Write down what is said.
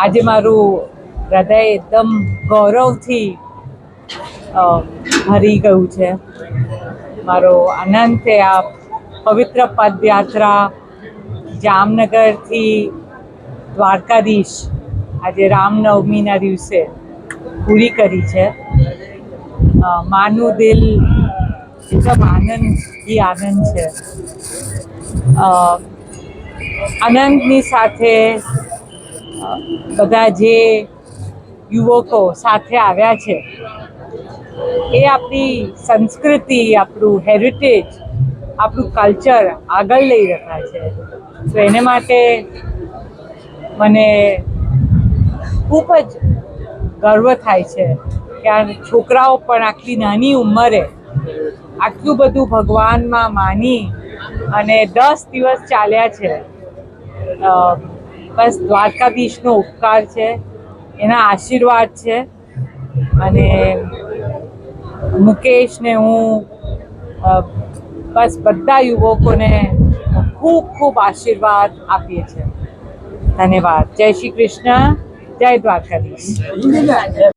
આજે મારું હૃદય એકદમ ગૌરવથી ભરી ગયું છે. મારો આનંદ છે આ પવિત્ર પદયાત્રા જામનગરથી દ્વારકાધીશ આજે રામનવમીના દિવસે પૂરી કરી છે. માનું દિલ એકદમ આનંદથી આનંદ છે. આનંદની સાથે બધા જે યુવકો સાથે આવ્યા છે એ આપણી સંસ્કૃતિ, આપણું હેરિટેજ, આપણું કલ્ચર આગળ લઈ રહ્યા છે. તો એને માટે મને ખૂબ જ ગર્વ થાય છે કે આ છોકરાઓ પણ આટલી નાની ઉંમરે આટલું બધું ભગવાનમાં માની અને 10 દિવસ ચાલ્યા છે. બસ દ્વારકાધીશનો ઉપકાર છે, એના આશીર્વાદ છે. અને મુકેશને હું બસ બધા યુવકોને ખૂબ ખૂબ આશીર્વાદ આપીએ છીએ. ધન્યવાદ. જય શ્રી કૃષ્ણ, જય દ્વારકાધીશ.